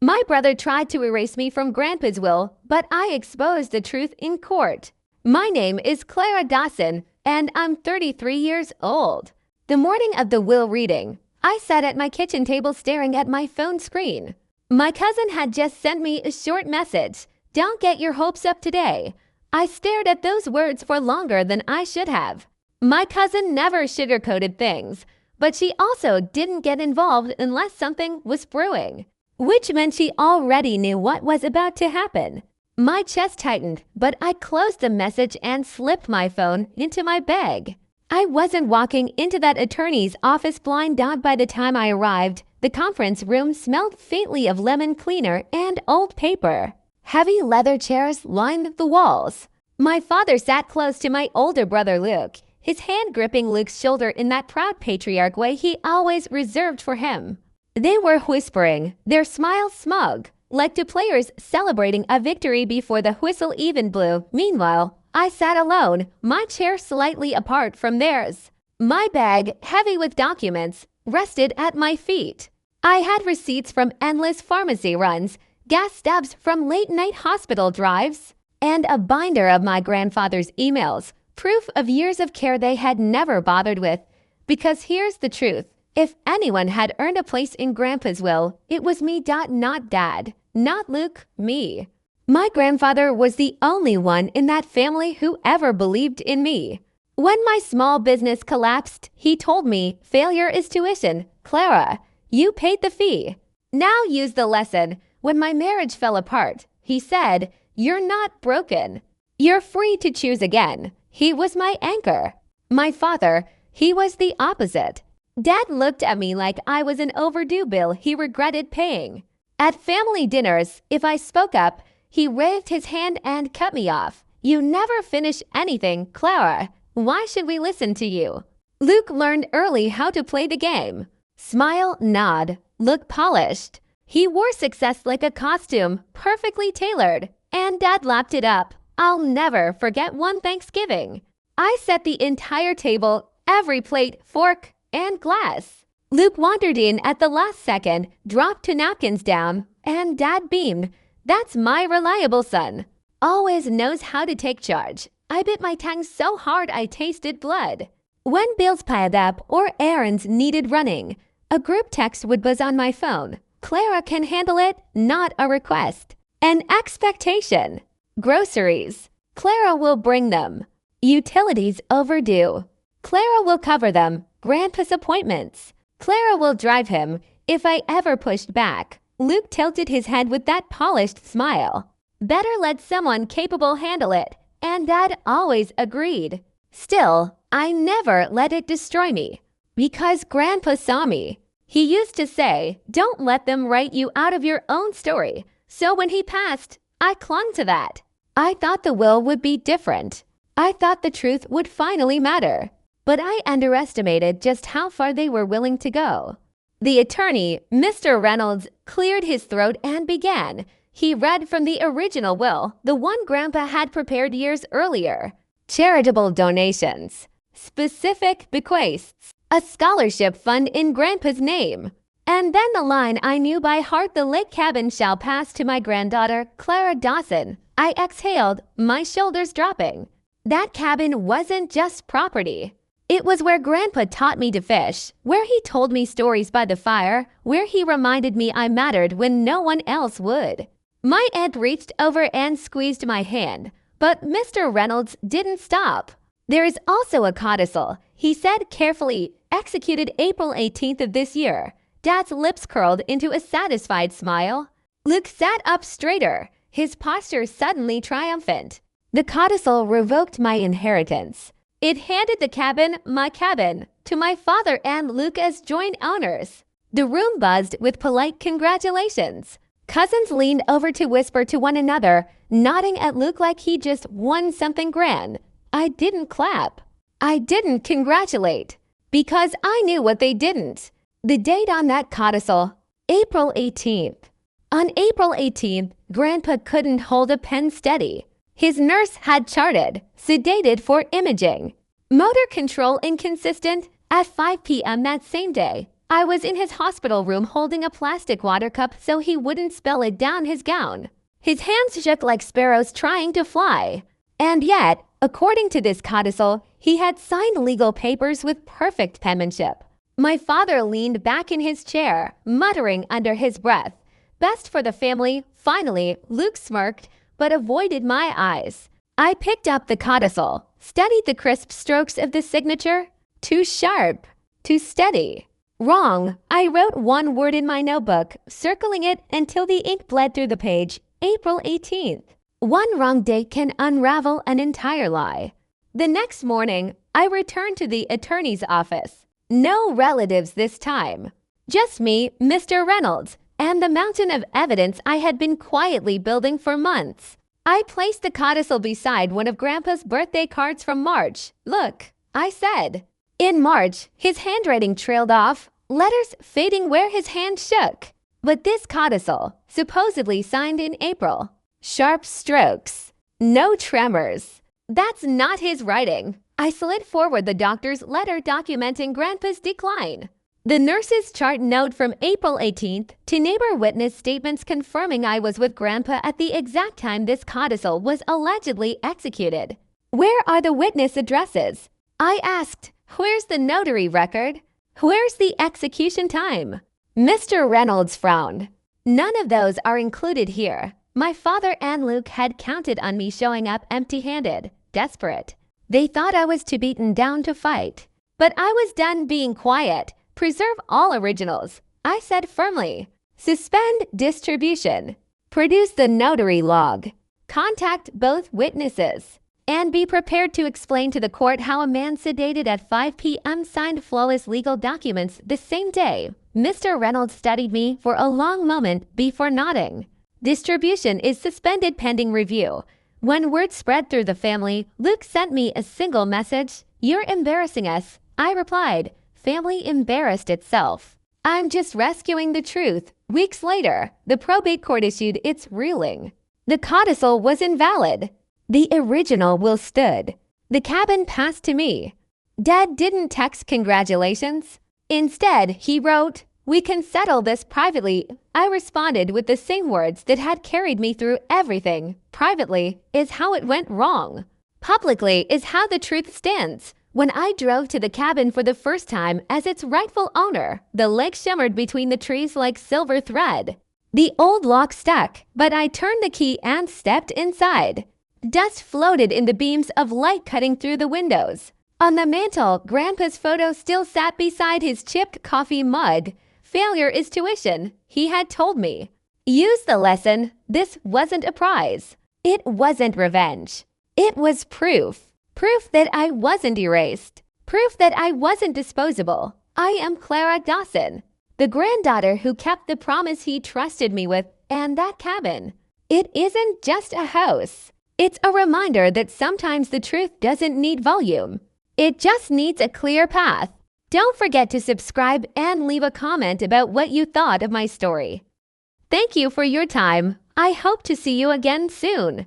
My brother tried to erase me from Grandpa's will, but I exposed the truth in court. My name is Clara Dawson, and I'm 33 years old. The morning of the will reading, I sat at my kitchen table staring at my phone screen. My cousin had just sent me a short message. Don't get your hopes up today. I stared at those words for longer than I should have. My cousin never sugarcoated things, but she also didn't get involved unless something was brewing, which meant she already knew what was about to happen. My chest tightened, but I closed the message and slipped my phone into my bag. I wasn't walking into that attorney's office blind-eyed by the time I arrived. The conference room smelled faintly of lemon cleaner and old paper. Heavy leather chairs lined the walls. My father sat close to my older brother Luke, his hand gripping Luke's shoulder in that proud patriarch way he always reserved for him. They were whispering, their smiles smug, like two players celebrating a victory before the whistle even blew. Meanwhile, I sat alone, my chair slightly apart from theirs. My bag, heavy with documents, rested at my feet. I had receipts from endless pharmacy runs, gas stubs from late-night hospital drives, and a binder of my grandfather's emails, proof of years of care they had never bothered with. Because here's the truth. If anyone had earned a place in Grandpa's will, it was me. Not Dad. Not Luke, me. My grandfather was the only one in that family who ever believed in me. When my small business collapsed, he told me, failure is tuition. Clara, you paid the fee. Now use the lesson. When my marriage fell apart, he said, you're not broken. You're free to choose again. He was my anchor. My father, he was the opposite. Dad looked at me like I was an overdue bill he regretted paying. At family dinners, if I spoke up, he waved his hand and cut me off. You never finish anything, Clara. Why should we listen to you? Luke learned early how to play the game. Smile, nod, look polished. He wore success like a costume, perfectly tailored, and Dad lapped it up. I'll never forget one Thanksgiving. I set the entire table, every plate, fork, and glass. Luke wandered in at the last second, dropped two napkins down, and Dad beamed. That's my reliable son. Always knows how to take charge. I bit my tongue so hard I tasted blood. When bills piled up or errands needed running, a group text would buzz on my phone. Clara can handle it, not a request. An expectation. Groceries. Clara will bring them. Utilities overdue. Clara will cover them. Grandpa's appointments. Clara will drive him if I ever pushed back. Luke tilted his head with that polished smile. Better let someone capable handle it, and Dad always agreed. Still, I never let it destroy me, because Grandpa saw me. He used to say, don't let them write you out of your own story. So when he passed, I clung to that. I thought the will would be different. I thought the truth would finally matter. But I underestimated just how far they were willing to go. The attorney, Mr. Reynolds, cleared his throat and began. He read from the original will, the one Grandpa had prepared years earlier. Charitable donations, specific bequests, a scholarship fund in Grandpa's name. And then the line I knew by heart, the lake cabin shall pass to my granddaughter, Clara Dawson. I exhaled, my shoulders dropping. That cabin wasn't just property. It was where Grandpa taught me to fish, where he told me stories by the fire, where he reminded me I mattered when no one else would. My aunt reached over and squeezed my hand, but Mr. Reynolds didn't stop. There is also a codicil, he said carefully, executed April 18th of this year. Dad's lips curled into a satisfied smile. Luke sat up straighter, his posture suddenly triumphant. The codicil revoked my inheritance. It handed the cabin, my cabin, to my father and Luke as joint owners. The room buzzed with polite congratulations. Cousins leaned over to whisper to one another, nodding at Luke like he just won something grand. I didn't clap. I didn't congratulate. Because I knew what they didn't. The date on that codicil, April 18th. On April 18th, Grandpa couldn't hold a pen steady. His nurse had charted, sedated for imaging. Motor control inconsistent. At 5 p.m. that same day, I was in his hospital room holding a plastic water cup so he wouldn't spill it down his gown. His hands shook like sparrows trying to fly. And yet, according to this codicil, he had signed legal papers with perfect penmanship. My father leaned back in his chair, muttering under his breath, "Best for the family." Finally, Luke smirked, but avoided my eyes. I picked up the codicil, studied the crisp strokes of the signature. Too sharp, too steady. Wrong. I wrote one word in my notebook, circling it until the ink bled through the page. April 18th. One wrong date can unravel an entire lie. The next morning, I returned to the attorney's office. No relatives this time. Just me, Mr. Reynolds, and the mountain of evidence I had been quietly building for months. I placed the codicil beside one of Grandpa's birthday cards from March. "Look," I said. In March, his handwriting trailed off, letters fading where his hand shook. But this codicil, supposedly signed in April. Sharp strokes. No tremors. That's not his writing. I slid forward the doctor's letter documenting Grandpa's decline. The nurse's chart note from April 18th to neighbor witness statements confirming I was with Grandpa at the exact time this codicil was allegedly executed. Where are the witness addresses? I asked. Where's the notary record? Where's the execution time? Mr. Reynolds frowned. None of those are included here. My father and Luke had counted on me showing up empty-handed, desperate. They thought I was too beaten down to fight. But I was done being quiet. Preserve all originals, I said firmly. Suspend distribution. Produce the notary log. Contact both witnesses. And be prepared to explain to the court how a man sedated at 5 p.m. signed flawless legal documents the same day. Mr. Reynolds studied me for a long moment before nodding. Distribution is suspended pending review. When word spread through the family, Luke sent me a single message. "You're embarrassing us." I replied. Family embarrassed itself. "I'm just rescuing the truth." Weeks later, the probate court issued its ruling. The codicil was invalid. The original will stood. The cabin passed to me. Dad didn't text congratulations. Instead, he wrote, "We can settle this privately." I responded with the same words that had carried me through everything. Privately is how it went wrong. Publicly is how the truth stands. When I drove to the cabin for the first time as its rightful owner, the lake shimmered between the trees like silver thread. The old lock stuck, but I turned the key and stepped inside. Dust floated in the beams of light cutting through the windows. On the mantel, Grandpa's photo still sat beside his chipped coffee mug. Failure is tuition, he had told me. Use the lesson. This wasn't a prize. It wasn't revenge. It was proof. Proof that I wasn't erased. Proof that I wasn't disposable. I am Clara Dawson, the granddaughter who kept the promise he trusted me with, and that cabin. It isn't just a house. It's a reminder that sometimes the truth doesn't need volume. It just needs a clear path. Don't forget to subscribe and leave a comment about what you thought of my story. Thank you for your time. I hope to see you again soon.